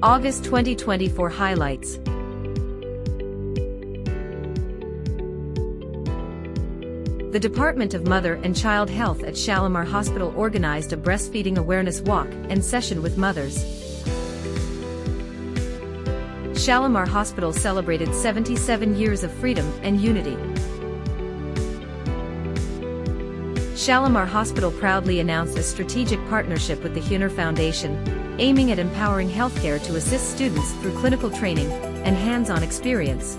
August 2024 highlights. The Department of Mother and Child Health at Shalamar Hospital organized a breastfeeding awareness walk and session with mothers. Shalamar Hospital celebrated 77 years of freedom and unity. Shalamar Hospital proudly announced a strategic partnership with the Hunar Foundation, aiming at empowering healthcare to assist students through clinical training and hands-on experience.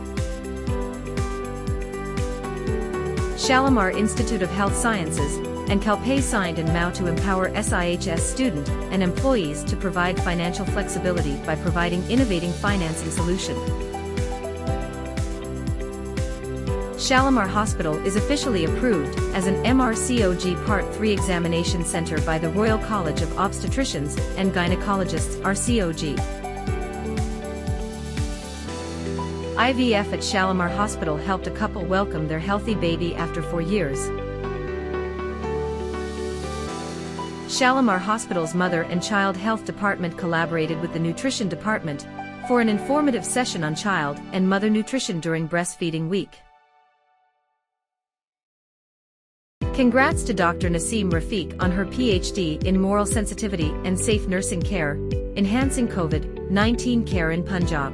Shalamar Institute of Health Sciences and CalPay signed an MOU to empower SIHS student and employees to provide financial flexibility by providing innovative financing solution. Shalamar Hospital is officially approved as an MRCOG Part 3 examination center by the Royal College of Obstetricians and Gynaecologists (RCOG). IVF at Shalamar Hospital helped a couple welcome their healthy baby after 4 years. Shalamar Hospital's Mother and Child Health Department collaborated with the Nutrition Department for an informative session on child and mother nutrition during Breastfeeding Week. Congrats to Dr. Naseem Rafiq on her PhD in Moral Sensitivity and Safe Nursing Care, Enhancing COVID-19 Care in Punjab.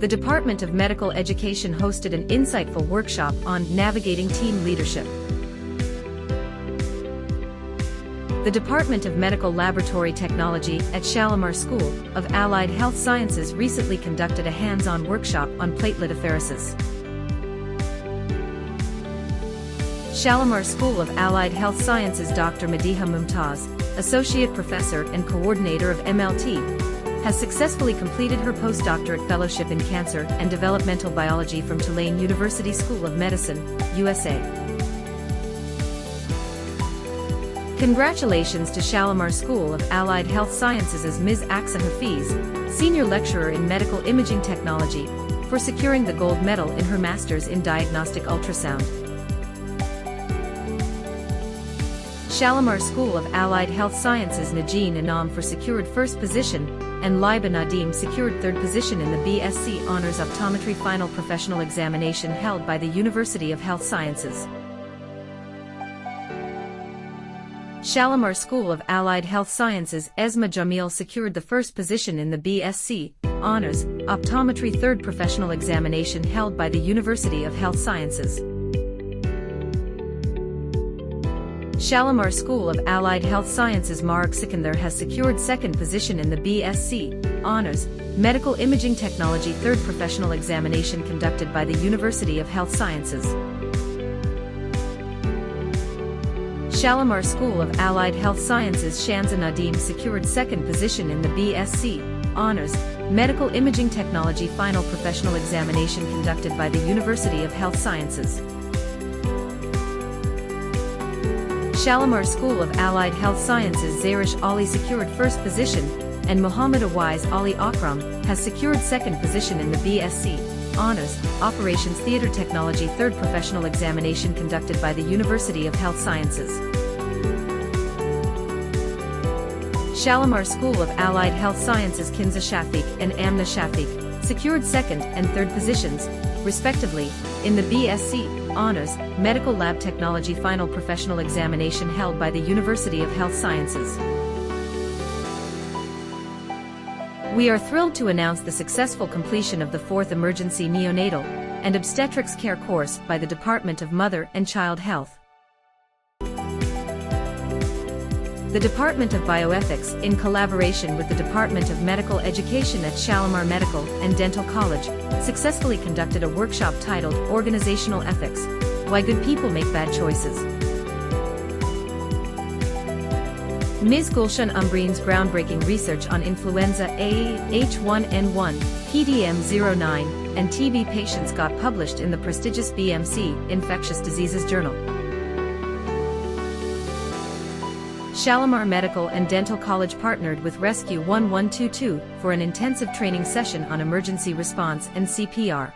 The Department of Medical Education hosted an insightful workshop on navigating team leadership. The Department of Medical Laboratory Technology at Shalamar School of Allied Health Sciences recently conducted a hands-on workshop on plateletapheresis. Shalamar School of Allied Health Sciences Dr. Madiha Mumtaz, Associate Professor and Coordinator of MLT, has successfully completed her postdoctorate fellowship in cancer and developmental biology from Tulane University School of Medicine, USA. Congratulations to Shalamar School of Allied Health Sciences as Ms. Aksa Hafiz, Senior Lecturer in Medical Imaging Technology, for securing the gold medal in her Master's in Diagnostic Ultrasound. Shalamar School of Allied Health Sciences Najeen Anam for secured first position, and Laiba Nadim secured third position in the BSc Honors Optometry Final Professional Examination held by the University of Health Sciences. Shalamar School of Allied Health Sciences Esma Jamil secured the first position in the BSc Honors Optometry Third Professional Examination held by the University of Health Sciences. Shalamar School of Allied Health Sciences Marg Sikandar has secured second position in the BSc Honors Medical Imaging Technology Third Professional Examination conducted by the University of Health Sciences. Shalamar School of Allied Health Sciences Shamsa Nadim secured second position in the BSc Honors Medical Imaging Technology Final Professional Examination conducted by the University of Health Sciences. Shalamar School of Allied Health Sciences Zairish Ali secured first position, and Muhammad Awais Ali Akram has secured second position in the BSc Honors Operations Theatre Technology Third Professional Examination conducted by the University of Health Sciences. Shalamar School of Allied Health Sciences Kinza Shafiq and Amna Shafiq secured second and third positions, respectively, in the BSc Honors Medical Lab Technology Final Professional Examination held by the University of Health Sciences. We are thrilled to announce the successful completion of the 4th Emergency Neonatal and Obstetrics Care course by the Department of Mother and Child Health. The Department of Bioethics, in collaboration with the Department of Medical Education at Shalamar Medical and Dental College, successfully conducted a workshop titled Organizational Ethics: Why Good People Make Bad Choices. Ms. Gulshan Umbreen's groundbreaking research on influenza A, H1N1, PDM09, and TB patients got published in the prestigious BMC Infectious Diseases Journal. Shalamar Medical and Dental College partnered with Rescue 1122 for an intensive training session on emergency response and CPR.